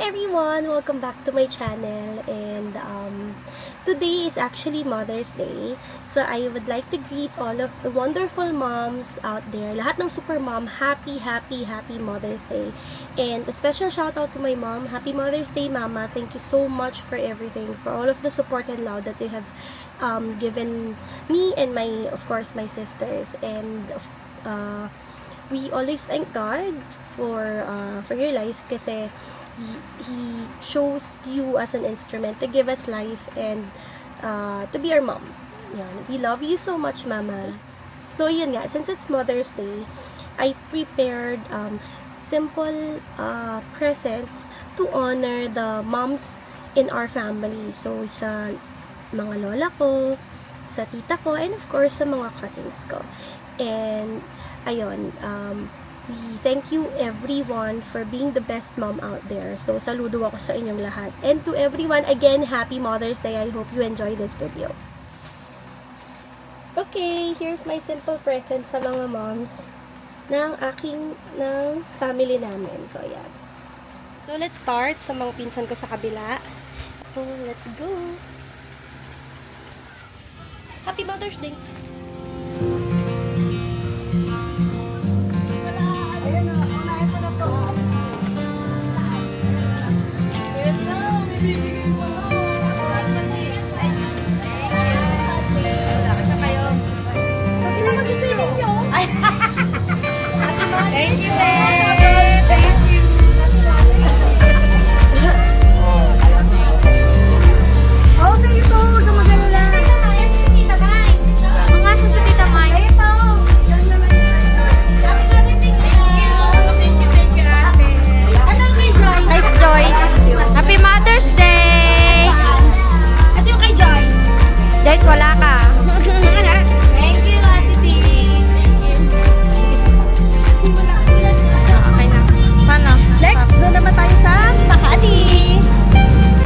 everyone! Welcome back to my channel, and today is actually Mother's Day. So I would like to greet all of the wonderful moms out there. Lahat ng super mom, happy Mother's Day. And a special shout out to my mom. Happy Mother's Day, Mama. Thank you so much for everything, for all of the support and love that you have given me and of course my sisters. And we always thank God for your life, kasi He chose you as an instrument to give us life and to be our mom. Yan. We love you so much, Mama. So yun nga, since it's Mother's Day, I prepared simple presents to honor the moms in our family. So sa mga lola ko, sa tita ko, and of course sa mga cousins ko. And ayun, we thank you everyone for being the best mom out there. So, saludo ako sa inyong lahat. And to everyone, again, happy Mother's Day. I hope you enjoy this video. Okay, here's my simple present sa mga moms ng family namin. So, ayan. So, let's start sa mga pinsan ko sa kabila. So, let's go. Happy Mother's Day! Thank you, eh. Thank you. Oh, sa ito, huwag kang mag-alala. Mga sa Tita Mai. Ito. Yan na lang yun. Thank you, ate. Ano kay Joyce? Nice, Joyce. Happy Mother's Day. Ito yung kay Joyce. Joyce, wala ka. Thank you, Ate T. Okay na. Paano? Next, doon naman tayo sa Makati.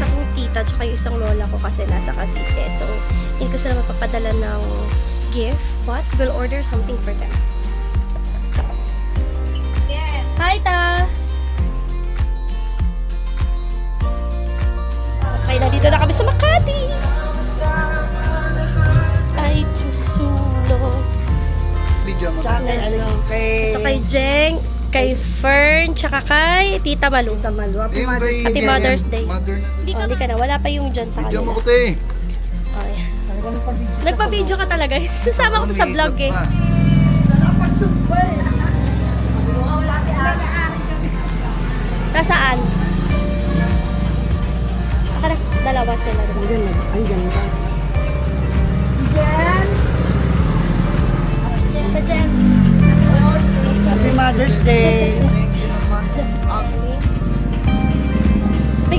Sa aking tita, tsaka yung isang lola ko kasi nasa Cavite. So, hindi ko sila mapapadala ng gift, but we'll order something for them. Yes. Hi, Ta! Okay, nandito na kami sa Makati! Ay, susulo. Video mo. Ito kay Jeng, kay Fern, tsaka kay Tita Malu. Tamalu. Happy Mother's Day. Mother na. Hindi ka na, wala pa yung dyan sa Video mo kanila. ko, te. Okay. Nagpa-video ka talaga. Sasama ko to sa vlog eh. Nasaan? Akala, dalawa sila. Andyan ka. Sa Jem. Happy Mother's Day.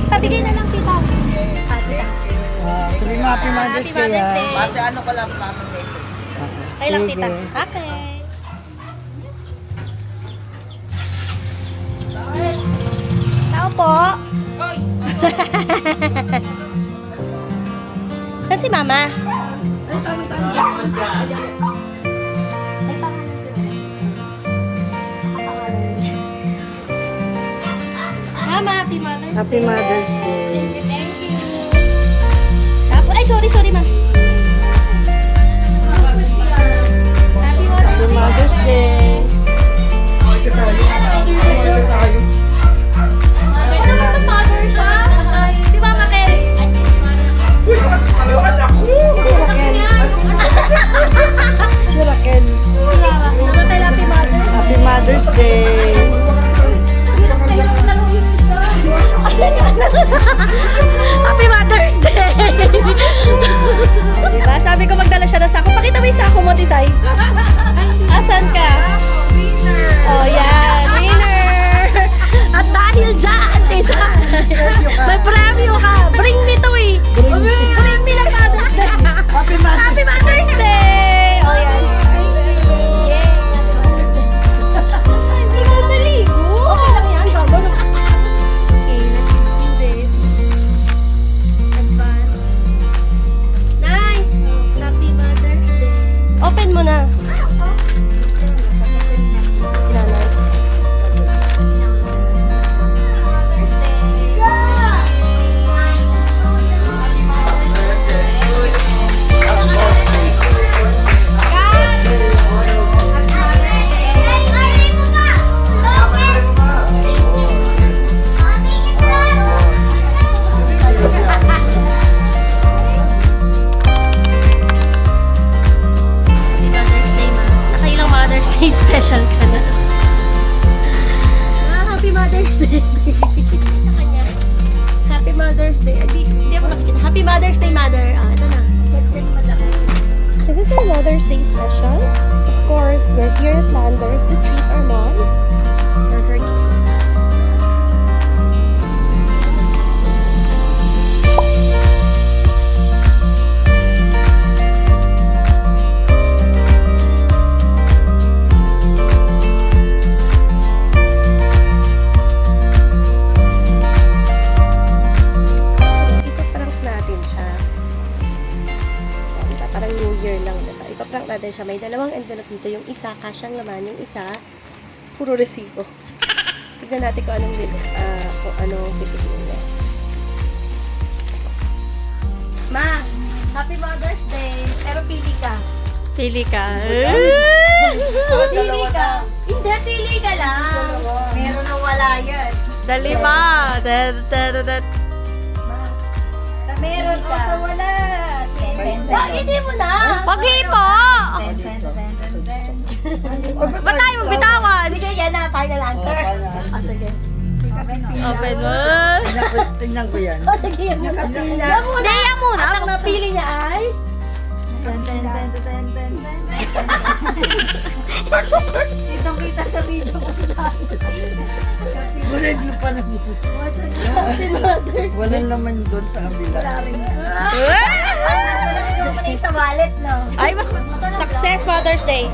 Pabigay na lang kita. Ate. Sabi mo Happy Mother's Happy Day. Mother's Day. Kasi ano ko lang mama message. Kaya lang Sige. tita. Okay. Tao po. Saan si mama? Mama, happy Mother's Day. Happy Mother's Day. Thank you. Tapos, ay, sorry, ma. Happy Happy Mother's Day. Ano mother siya? Si Mama Kel. Si Raquel. Happy Mother. Happy Mother's Day. Happy Mother's Day! Diba? Sabi ko magdala siya ng sako. Pakita mo yung sako mo, Tisay. Asan ka? Oh, yan. Winner! At dahil dyan, Tisay, may premyo ka. Bring me to eh. Bring me ng Mother's Day. Happy Mother's Happy Mother's Day! Oh, yan. Yeah. Hindi mo naligo. Okay lang yan. Gagawin mo. Okay, let's do this. Advance. Nice! Happy Mother's Day. Open mo na. Nanay. Sa kanya. Happy Mother's Day. Hindi ako nakikita. Happy Mother's Day, Mother. Ah, ito na. This is our Mother's Day special. Of course, we're here at Landers to treat our mom for her gift. Ipaprank natin siya. Diba? Parang New Year lang, diba? Ipaprank natin siya. May dalawang envelope dito. Yung isa, kasyang laman. Yung isa, puro resibo. Tignan natin kung anong pipiliin niya. Ma, Happy Mother's Day! Pero pili ka. Pili ka. Pili ka. Hindi, pili ka lang. Meron na wala yan. Dali ba? Sa meron o sa wala. Bakit hindi mo na? Pagi po! Ba't tayo magbitawan? Sige, yan na. Final answer. final Sige. Open mo. Tingnan ko yan. Sige, yan muna. Kapila. Yan muna. Hindi, yan muna. At ang napili niya ay... Kitang-kita sa video ko. Bulag lupa na mo. Happy Mother's Day. Walang laman doon sa kabila. Naman sa wallet, no? Ay, mas success Mother's Day.